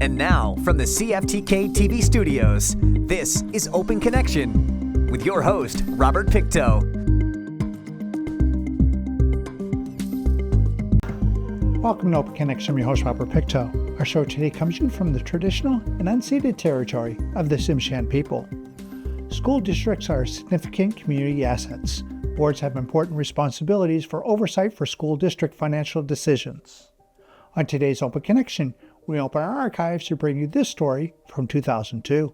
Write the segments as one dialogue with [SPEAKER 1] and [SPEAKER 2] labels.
[SPEAKER 1] And now, from the CFTK-TV studios, this is Open Connection with your host, Robert Pictou.
[SPEAKER 2] Welcome to Open Connection. I'm your host, Robert Pictou. Our show today comes to you from the traditional and unceded territory of the Tsimshian people. School districts are significant community assets. Boards have important responsibilities for oversight for school district financial decisions. On today's Open Connection, we open our archives to bring you this story from 2002.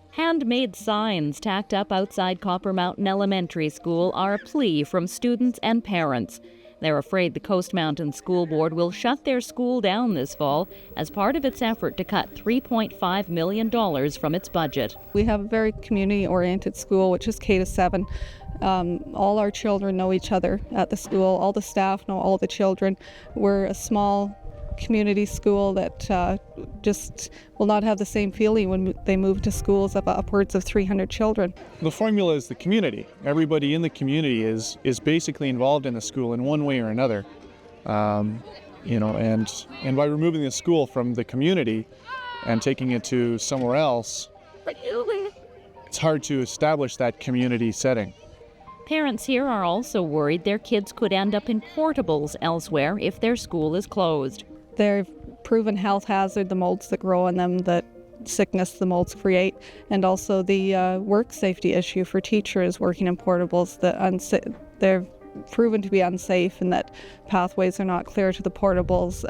[SPEAKER 3] Handmade signs tacked up outside Copper Mountain Elementary School are a plea from students and parents. They're afraid the Coast Mountain School Board will shut their school down this fall as part of its effort to cut $3.5 million from its budget.
[SPEAKER 4] We have a very community-oriented school, which is K-7. All our children know each other at the school. All the staff know all the children. We're a small community school that just will not have the same feeling when they move to schools of upwards of 300 children.
[SPEAKER 5] The formula is the community. Everybody in the community is basically involved in the school in one way or another. And by removing the school from the community and taking it to somewhere else, it's hard to establish that community setting.
[SPEAKER 3] Parents here are also worried their kids could end up in portables elsewhere if their school is closed.
[SPEAKER 4] They're proven health hazard, the molds that grow in them, that sickness the molds create, and also the work safety issue for teachers working in portables. They're proven to be unsafe and that pathways are not clear to the portables.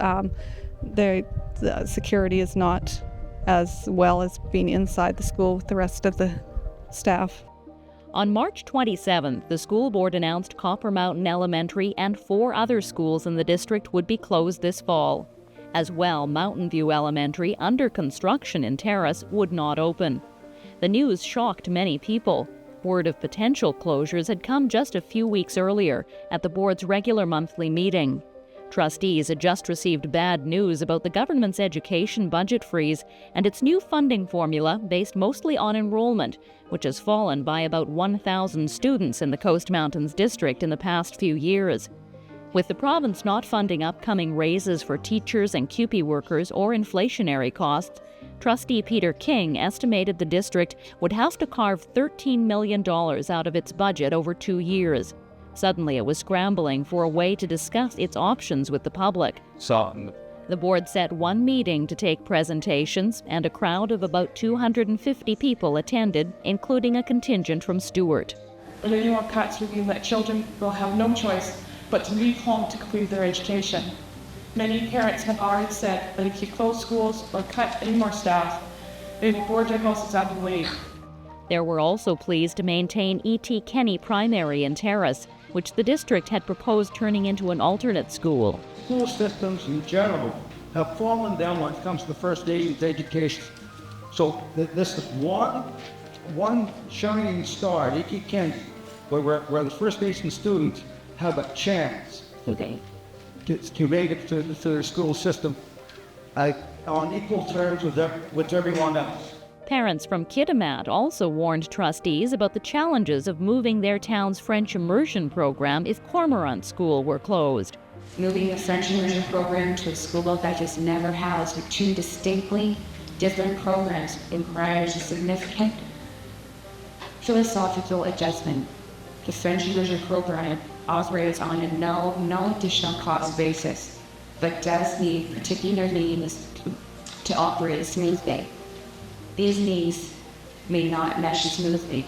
[SPEAKER 4] The security is not as well as being inside the school with the rest of the staff.
[SPEAKER 3] On March 27th, the school board announced Copper Mountain Elementary and 4 other schools in the district would be closed this fall. As well, Mountain View Elementary, under construction in Terrace, would not open. The news shocked many people. Word of potential closures had come just a few weeks earlier at the board's regular monthly meeting. Trustees had just received bad news about the government's education budget freeze and its new funding formula based mostly on enrollment, which has fallen by about 1,000 students in the Coast Mountains district in the past few years. With the province not funding upcoming raises for teachers and CUPE workers or inflationary costs, Trustee Peter King estimated the district would have to carve $13 million out of its budget over 2 years. Suddenly, it was scrambling for a way to discuss its options with the public. The board set one meeting to take presentations, and a crowd of about 250 people attended, including a contingent from Stewart.
[SPEAKER 6] The new cuts will mean that children will have no choice but to leave home to complete their education. Many parents have already said that if you close schools or cut any more staff, they will board their houses out and leave.
[SPEAKER 3] There were also pleas to maintain E.T. Kenny Primary in Terrace, which the district had proposed turning into an alternate school.
[SPEAKER 7] School systems in general have fallen down when it comes to the First Nations education. So this is one shining star, E.T. Kenny, where the First Nations students have a chance to make it to their school system on equal terms with everyone else.
[SPEAKER 3] Parents from Kitimat also warned trustees about the challenges of moving their town's French immersion program if Cormorant School were closed.
[SPEAKER 8] Moving the French immersion program to a school that has never housed 2 distinctly different programs requires a significant philosophical adjustment. The French immersion program operates on a no additional cost basis, but does need particular needs to operate smoothly. These needs may not mesh smoothly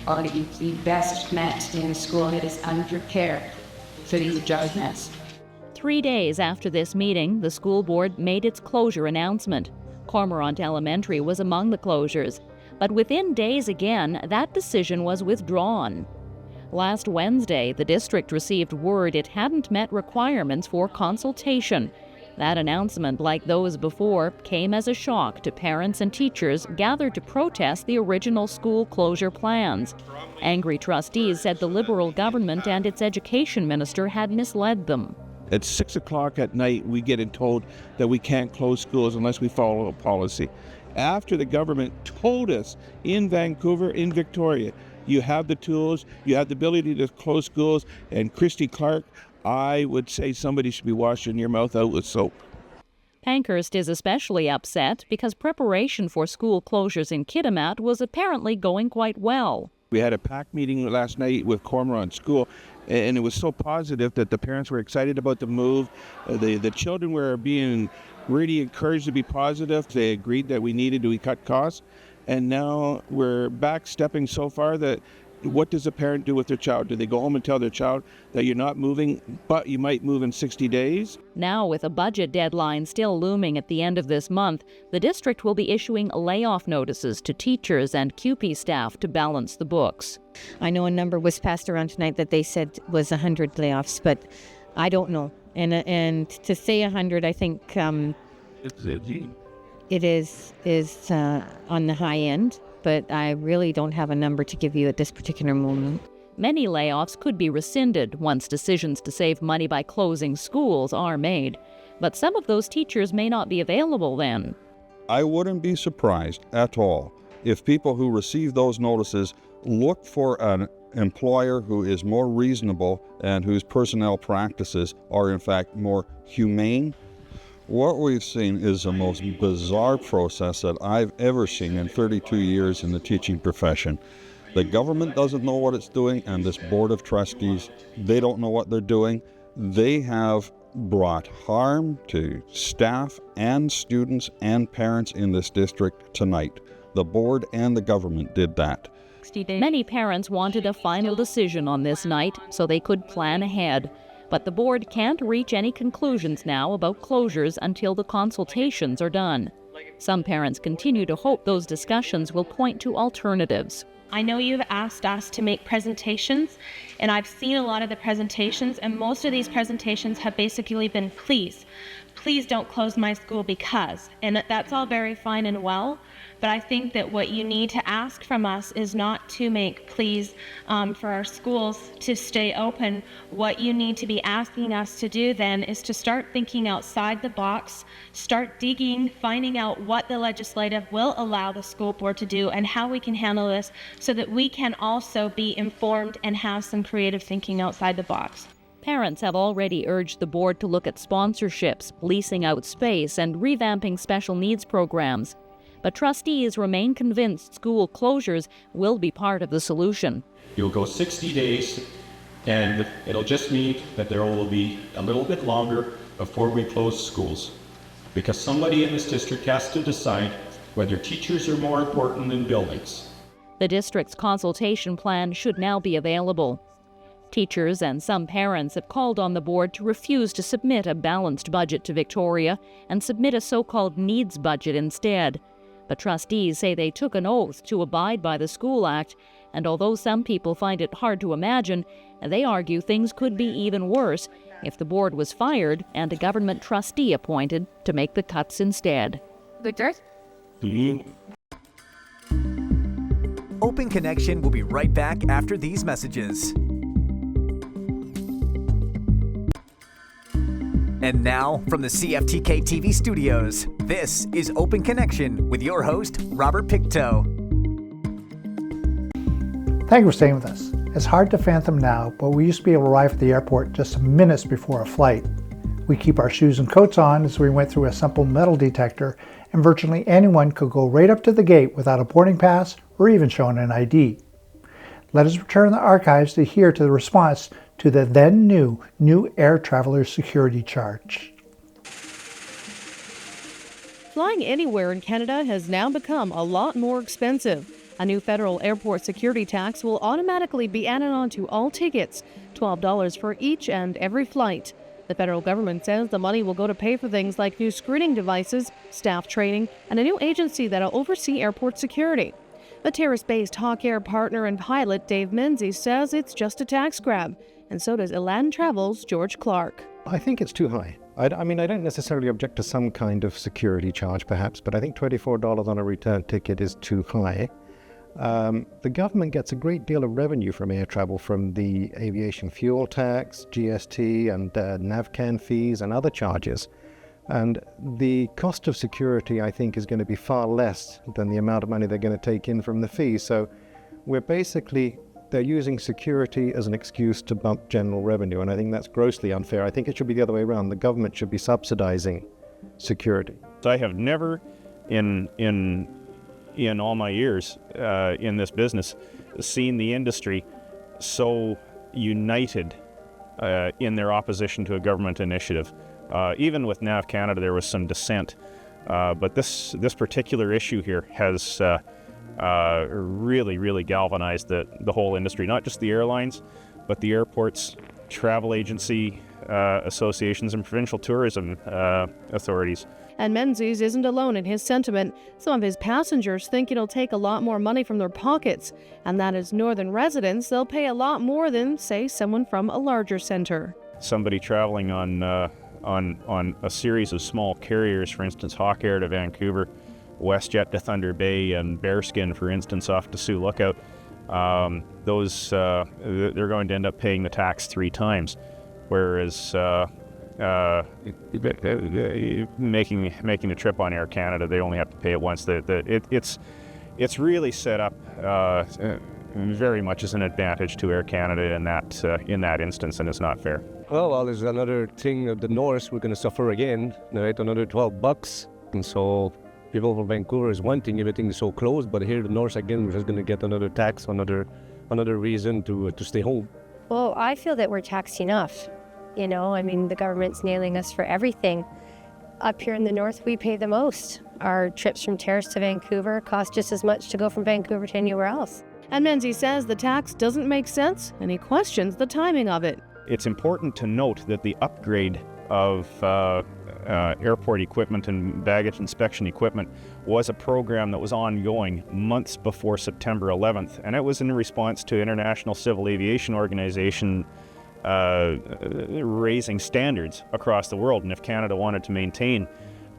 [SPEAKER 8] or be best met in a school that is unprepared for these adjustments.
[SPEAKER 3] 3 days after this meeting, the school board made its closure announcement. Cormorant Elementary was among the closures, but within days again, that decision was withdrawn. Last Wednesday, the district received word it hadn't met requirements for consultation. That announcement, like those before, came as a shock to parents and teachers gathered to protest the original school closure plans. Angry trustees said the Liberal government and its education minister had misled them.
[SPEAKER 9] At 6 o'clock at night, we get told that we can't close schools unless we follow a policy. After the government told us in Vancouver, in Victoria, you have the tools, you have the ability to close schools, and Christy Clark, I would say somebody should be washing your mouth out with soap.
[SPEAKER 3] Pankhurst is especially upset because preparation for school closures in Kitimat was apparently going quite well.
[SPEAKER 9] We had a PAC meeting last night with Cormorant School, and it was so positive that the parents were excited about the move. The children were being really encouraged to be positive. They agreed that we needed to cut costs, and now we're backstepping so far that what does a parent do with their child? Do they go home and tell their child that you're not moving, but you might move in 60 days?
[SPEAKER 3] Now, with a budget deadline still looming at the end of this month, the district will be issuing layoff notices to teachers and QP staff to balance the books.
[SPEAKER 10] I know a number was passed around tonight that they said was 100 layoffs, but I don't know. And to say 100, I think it is on the high end. But I really don't have a number to give you at this particular moment.
[SPEAKER 3] Many layoffs could be rescinded once decisions to save money by closing schools are made. But some of those teachers may not be available then.
[SPEAKER 11] I wouldn't be surprised at all if people who receive those notices look for an employer who is more reasonable and whose personnel practices are in fact more humane. What we've seen is the most bizarre process that I've ever seen in 32 years in the teaching profession. The government doesn't know what it's doing, and this board of trustees, they don't know what they're doing. They have brought harm to staff and students and parents in this district tonight. The board and the government did that.
[SPEAKER 3] Many parents wanted a final decision on this night so they could plan ahead. But the board can't reach any conclusions now about closures until the consultations are done. Some parents continue to hope those discussions will point to alternatives.
[SPEAKER 12] I know you've asked us to make presentations, and I've seen a lot of the presentations, and most of these presentations have basically been please don't close my school because, and that's all very fine and well, but I think that what you need to ask from us is not to make pleas for our schools to stay open. What you need to be asking us to do then is to start thinking outside the box, start digging, finding out what the legislative will allow the school board to do and how we can handle this so that we can also be informed and have some creative thinking outside the box.
[SPEAKER 3] Parents have already urged the board to look at sponsorships, leasing out space, and revamping special needs programs. But trustees remain convinced school closures will be part of the solution.
[SPEAKER 13] You'll go 60 days, and it'll just mean that there will be a little bit longer before we close schools. Because somebody in this district has to decide whether teachers are more important than buildings.
[SPEAKER 3] The district's consultation plan should now be available. Teachers and some parents have called on the board to refuse to submit a balanced budget to Victoria and submit a so-called needs budget instead. But trustees say they took an oath to abide by the School Act, and although some people find it hard to imagine, they argue things could be even worse if the board was fired and a government trustee appointed to make the cuts instead.
[SPEAKER 1] Open Connection will be right back after these messages. And now, from the CFTK-TV studios, this is Open Connection with your host, Robert Pictou.
[SPEAKER 2] Thank you for staying with us. It's hard to fathom now, but we used to be able to arrive at the airport just minutes before a flight. We keep our shoes and coats on as we went through a simple metal detector, and virtually anyone could go right up to the gate without a boarding pass or even showing an ID. Let us return the archives to hear to the response to the then new air traveler security charge.
[SPEAKER 14] Flying anywhere in Canada has now become a lot more expensive. A new federal airport security tax will automatically be added onto all tickets, $12 for each and every flight. The federal government says the money will go to pay for things like new screening devices, staff training, and a new agency that will oversee airport security. The Terrace-based Hawk Air partner and pilot Dave Menzies says it's just a tax grab, and so does Elan Travel's George Clark.
[SPEAKER 15] I think it's too high. I mean, I don't necessarily object to some kind of security charge perhaps, but I think $24 on a return ticket is too high. The government gets a great deal of revenue from air travel from the aviation fuel tax, GST, and NAVCAN fees and other charges. And the cost of security, I think, is going to be far less than the amount of money they're going to take in from the fees. So they're using security as an excuse to bump general revenue, and I think that's grossly unfair. I think it should be the other way around. The government should be subsidizing security.
[SPEAKER 16] I have never in all my years in this business seen the industry so united in their opposition to a government initiative. Even with NAV Canada, there was some dissent, but this particular issue here has really galvanized the whole industry, not just the airlines, but the airports, travel agency associations, and provincial tourism authorities.
[SPEAKER 14] And Menzies isn't alone in his sentiment. Some of his passengers think it'll take a lot more money from their pockets, and that as northern residents, they'll pay a lot more than, say, someone from a larger centre.
[SPEAKER 16] Somebody traveling on a series of small carriers, for instance, Hawk Air to Vancouver, WestJet to Thunder Bay, and Bearskin, for instance, off to Sioux Lookout, they're going to end up paying the tax 3 times, whereas making a trip on Air Canada, they only have to pay it once. It's really set up very much as an advantage to Air Canada in that instance, and it's not fair.
[SPEAKER 17] Well, there's another thing of the north. We're going to suffer again, right? Another $12, and so people from Vancouver is one thing. Everything is so close, but here the north again, we're just going to get another tax, another reason to stay home.
[SPEAKER 18] Well, I feel that we're taxed enough. You know, I mean, the government's nailing us for everything. Up here in the north, we pay the most. Our trips from Terrace to Vancouver cost just as much to go from Vancouver to anywhere else.
[SPEAKER 14] And Menzies says the tax doesn't make sense, and he questions the timing of it.
[SPEAKER 16] It's important to note that the upgrade of airport equipment and baggage inspection equipment was a program that was ongoing months before September 11th, and it was in response to International Civil Aviation Organization raising standards across the world. And if Canada wanted to maintain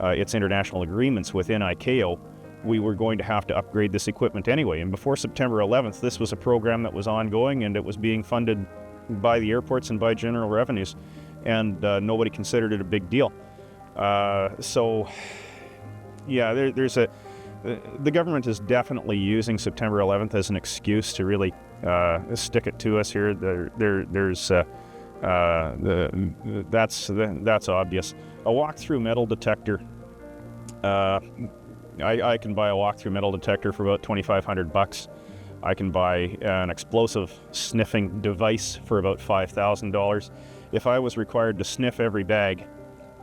[SPEAKER 16] its international agreements within ICAO, we were going to have to upgrade this equipment anyway. And before September 11th, this was a program that was ongoing, and it was being funded by the airports and by general revenues, and nobody considered it a big deal. So yeah, the government is definitely using September 11th as an excuse to really stick it to us here. That's obvious. A walk-through metal detector. I can buy a walk-through metal detector for about $2,500. I can buy an explosive sniffing device for about $5,000. If I was required to sniff every bag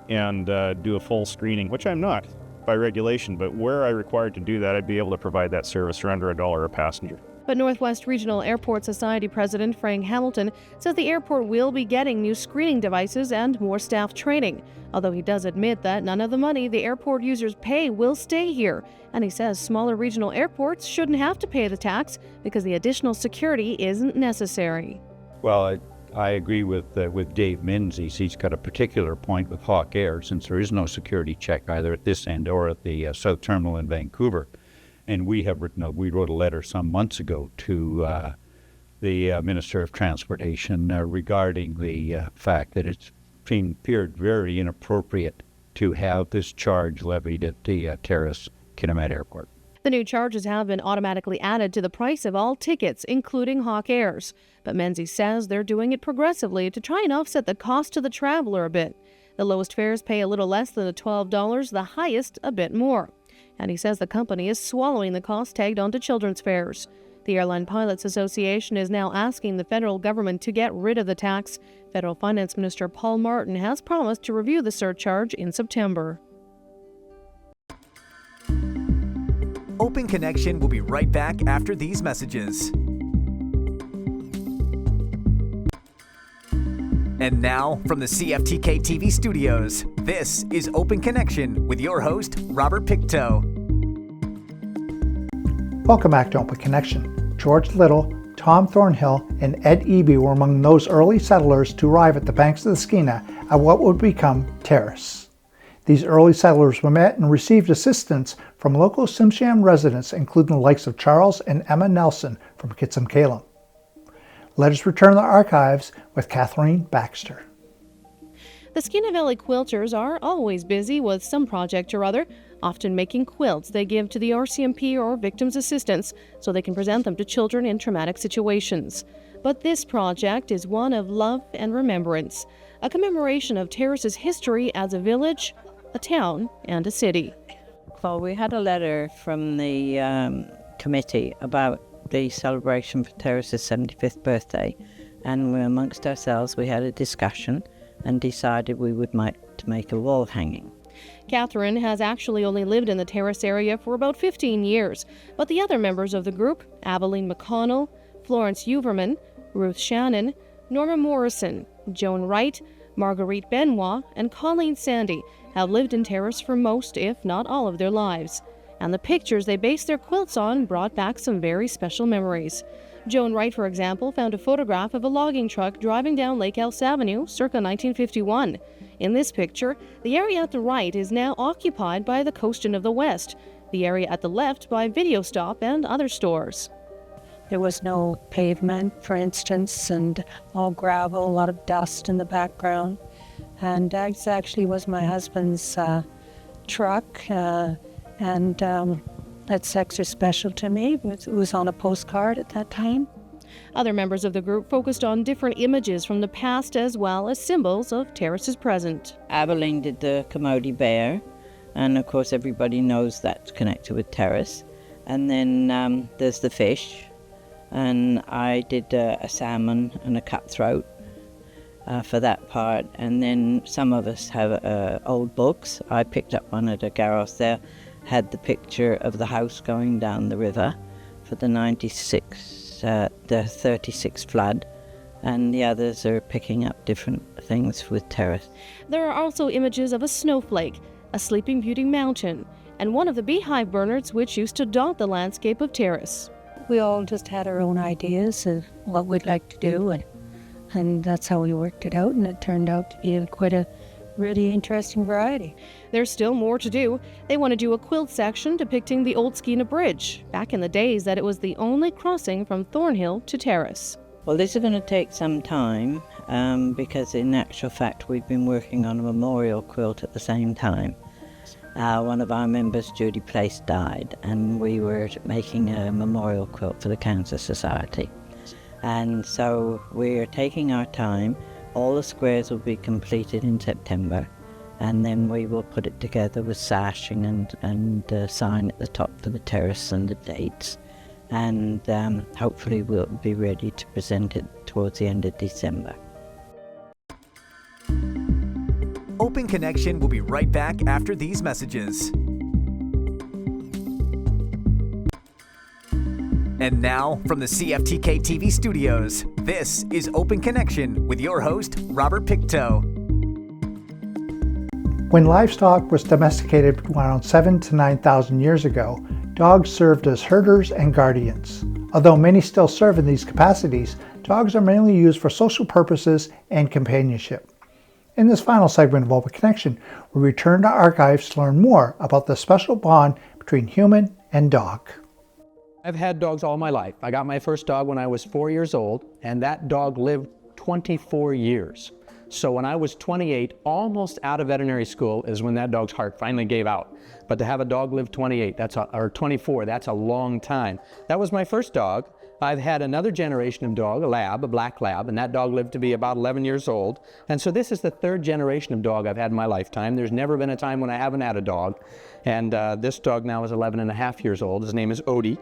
[SPEAKER 16] and do a full screening, which I'm not by regulation, but were I required to do that, I'd be able to provide that service for under $1 a passenger.
[SPEAKER 14] But Northwest Regional Airport Society President Frank Hamilton says the airport will be getting new screening devices and more staff training, although he does admit that none of the money the airport users pay will stay here. And he says smaller regional airports shouldn't have to pay the tax because the additional security isn't necessary.
[SPEAKER 19] Well, I agree with Dave Menzies. He's got a particular point with Hawk Air, since there is no security check either at this end or at the South Terminal in Vancouver. And we wrote a letter some months ago to the Minister of Transportation regarding the fact that it's appeared very inappropriate to have this charge levied at the Terrace Kitimat Airport.
[SPEAKER 14] The new charges have been automatically added to the price of all tickets, including Hawk Air's. But Menzies says they're doing it progressively to try and offset the cost to the traveler a bit. The lowest fares pay a little less than the $12, the highest a bit more. And he says the company is swallowing the cost tagged onto children's fares. The Airline Pilots Association is now asking the federal government to get rid of the tax. Federal Finance Minister Paul Martin has promised to review the surcharge in September.
[SPEAKER 1] Open Connection will be right back after these messages. And now, from the CFTK-TV studios, this is Open Connection with your host, Robert Pictou.
[SPEAKER 2] Welcome back to Open Connection. George Little, Tom Thornhill, and Ed Eby were among those early settlers to arrive at the banks of the Skeena at what would become Terrace. These early settlers were met and received assistance from local Tsimshian residents, including the likes of Charles and Emma Nelson from Kitsim-Kalem. Let us return to the archives with Kathleen Baxter.
[SPEAKER 14] The Skeena Valley Quilters are always busy with some project or other, often making quilts they give to the RCMP or victims' assistance so they can present them to children in traumatic situations. But this project is one of love and remembrance, a commemoration of Terrace's history as a village, a town, and a city.
[SPEAKER 20] Well, we had a letter from the committee about the celebration for Terrace's 75th birthday, and amongst ourselves we had a discussion and decided we would make a wall hanging.
[SPEAKER 14] Catherine has actually only lived in the Terrace area for about 15 years, but the other members of the group, Aveline McConnell, Florence Uverman, Ruth Shannon, Norma Morrison, Joan Wright, Marguerite Benoit, and Colleen Sandy, have lived in Terrace for most, if not all, of their lives. And the pictures they based their quilts on brought back some very special memories. Joan Wright, for example, found a photograph of a logging truck driving down Lake Elsa Avenue circa 1951. In this picture, the area at the right is now occupied by the Coastin of the West, the area at the left by Video Stop and other stores.
[SPEAKER 21] There was no pavement, for instance, and all gravel, a lot of dust in the background. And that actually was my husband's truck, and that's extra special to me. It was on a postcard at that time.
[SPEAKER 14] Other members of the group focused on different images from the past as well as symbols of Terrace's present.
[SPEAKER 20] Aveline did the Commodie Bear, and of course everybody knows that's connected with Terrace. And then there's the fish, and I did a salmon and a cutthroat for that part. And then some of us have old books. I picked up one at a garage there, had the picture of the house going down the river for the 36 flood, and the others are picking up different things with Terrace.
[SPEAKER 14] There are also images of a snowflake, a Sleeping Beauty mountain, and one of the beehive burners which used to dot the landscape of Terrace.
[SPEAKER 21] We all just had our own ideas of what we'd like to do, and that's how we worked it out, and it turned out to be quite a really interesting variety.
[SPEAKER 14] There's still more to do. They want to do a quilt section depicting the old Skeena Bridge, back in the days that it was the only crossing from Thornhill to Terrace.
[SPEAKER 20] Well, this is going to take some time because in actual fact we've been working on a memorial quilt at the same time. One of our members, Judy Place, died, and we were making a memorial quilt for the Cancer Society. And so we're taking our time. All the squares will be completed in September, and then we will put it together with sashing and sign at the top for the Terrace and the dates. And hopefully we'll be ready to present it towards the end of December.
[SPEAKER 1] Open Connection will be right back after these messages. And now, from the CFTK-TV studios, this is Open Connection with your host, Robert Pictou.
[SPEAKER 2] When livestock was domesticated around 7,000 to 9,000 years ago, dogs served as herders and guardians. Although many still serve in these capacities, dogs are mainly used for social purposes and companionship. In this final segment of Open Connection, we return to archives to learn more about the special bond between human and dog.
[SPEAKER 22] I've had dogs all my life. I got my first dog when I was 4 years old, and that dog lived 24 years. So when I was 28, almost out of veterinary school, is when that dog's heart finally gave out. But to have a dog live 24, that's a long time. That was my first dog. I've had another generation of dog, a lab, a black lab, and that dog lived to be about 11 years old. And so this is the third generation of dog I've had in my lifetime. There's never been a time when I haven't had a dog. And this dog now is 11 and a half years old. His name is Odie.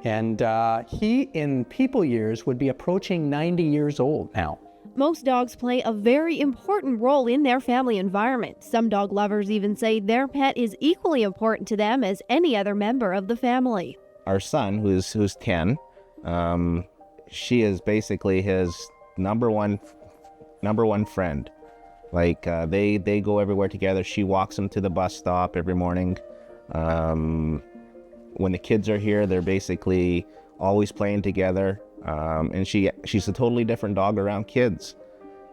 [SPEAKER 22] And he, in people years, would be approaching 90 years old now.
[SPEAKER 23] Most dogs play a very important role in their family environment. Some dog lovers even say their pet is equally important to them as any other member of the family.
[SPEAKER 24] Our son, who's 10, she is basically his number one friend. Like they go everywhere together. She walks him to the bus stop every morning. When the kids are here, they're basically always playing together. And she's a totally different dog around kids.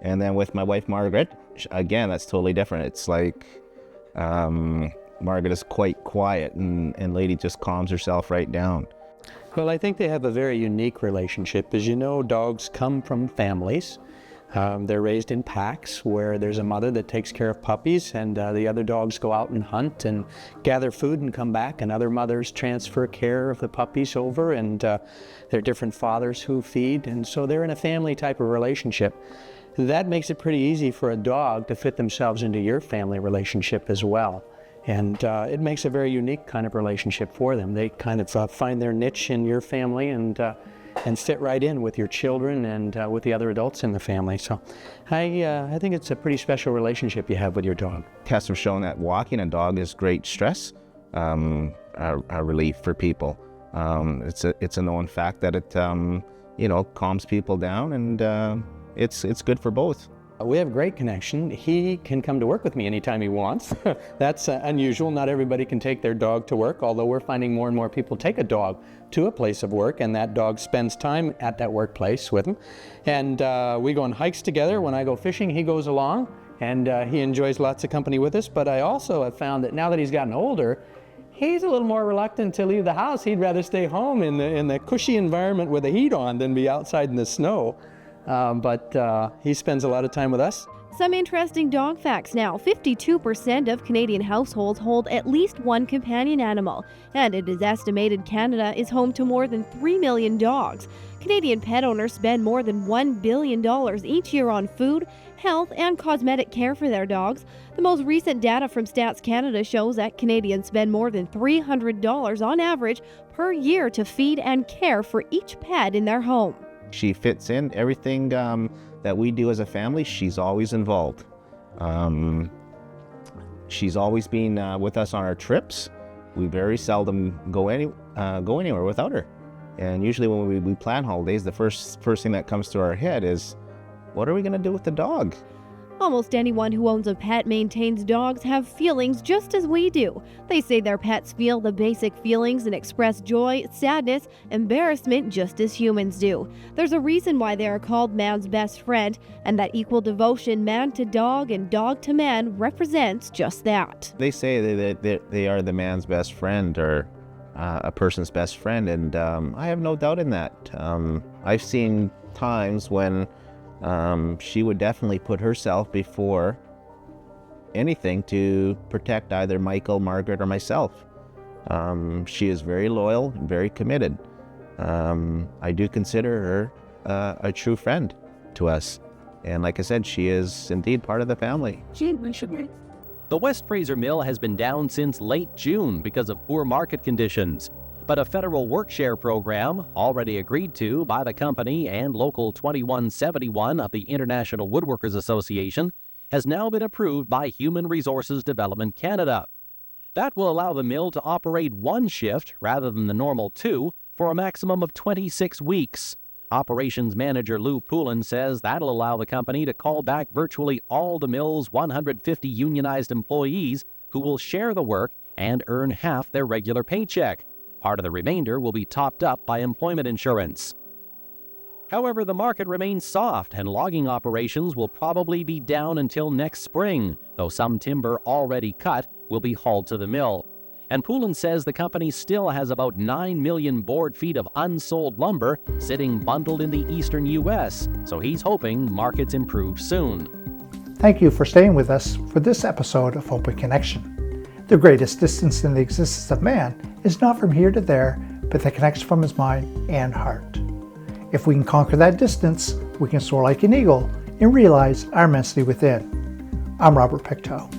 [SPEAKER 24] And then with my wife, Margaret, again, that's totally different. It's like Margaret is quite quiet, and Lady just calms herself right down.
[SPEAKER 22] Well, I think they have a very unique relationship. As you know, dogs come from families. They're raised in packs where there's a mother that takes care of puppies, and the other dogs go out and hunt and gather food and come back, and other mothers transfer care of the puppies over, and there are different fathers who feed, and so they're in a family type of relationship. that makes it pretty easy for a dog to fit themselves into your family relationship as well. And it makes a very unique kind of relationship for them. They kind of find their niche in your family and fit right in with your children and with the other adults in the family. So I think it's a pretty special relationship you have with your dog.
[SPEAKER 24] Tests have shown that walking a dog is great stress relief for people. It's a known fact that it calms people down, and it's good for both.
[SPEAKER 22] We have a great connection. He can come to work with me anytime he wants. That's unusual. Not everybody can take their dog to work, although we're finding more and more people take a dog to a place of work, and that dog spends time at that workplace with them. And we go on hikes together. When I go fishing, he goes along, and he enjoys lots of company with us. But I also have found that now that he's gotten older, he's a little more reluctant to leave the house. He'd rather stay home in the cushy environment with the heat on than be outside in the snow. But he spends a lot of time with us.
[SPEAKER 23] Some interesting dog facts now. 52% of Canadian households hold at least one companion animal, and it is estimated Canada is home to more than 3 million dogs. Canadian pet owners spend more than $1 billion each year on food, health, and cosmetic care for their dogs. The most recent data from Stats Canada shows that Canadians spend more than $300 on average per year to feed and care for each pet in their home.
[SPEAKER 24] She fits in everything that we do as a family. She's always involved. She's always been with us on our trips. We very seldom go anywhere without her. And usually when we plan holidays, the first thing that comes to our head is, what are we going to do with the dog?
[SPEAKER 23] Almost anyone who owns a pet maintains dogs have feelings just as we do. They say their pets feel the basic feelings and express joy, sadness, embarrassment just as humans do. There's a reason why they are called man's best friend, and that equal devotion man to dog and dog to man represents just that.
[SPEAKER 24] They say that they are the man's best friend, or a person's best friend, and I have no doubt in that. I've seen times when she would definitely put herself before anything to protect either Michael, Margaret, or myself. She is very loyal and very committed. I do consider her a true friend to us. And like I said, she is indeed part of the family.
[SPEAKER 4] The West Fraser Mill has been down since late June because of poor market conditions. But a federal work-share program, already agreed to by the company and Local 2171 of the International Woodworkers Association, has now been approved by Human Resources Development Canada. That will allow the mill to operate one shift rather than the normal two for a maximum of 26 weeks. Operations Manager Lou Poulin says that'll allow the company to call back virtually all the mill's 150 unionized employees who will share the work and earn half their regular paycheck. Part of the remainder will be topped up by employment insurance. However, the market remains soft and logging operations will probably be down until next spring, though some timber already cut will be hauled to the mill. And Poulin says the company still has about 9 million board feet of unsold lumber sitting bundled in the eastern U.S., so he's hoping markets improve soon.
[SPEAKER 2] Thank you for staying with us for this episode of Open Connection. The greatest distance in the existence of man is not from here to there, but the connection from his mind and heart. If we can conquer that distance, we can soar like an eagle and realize our immensity within. I'm Robert Pictou.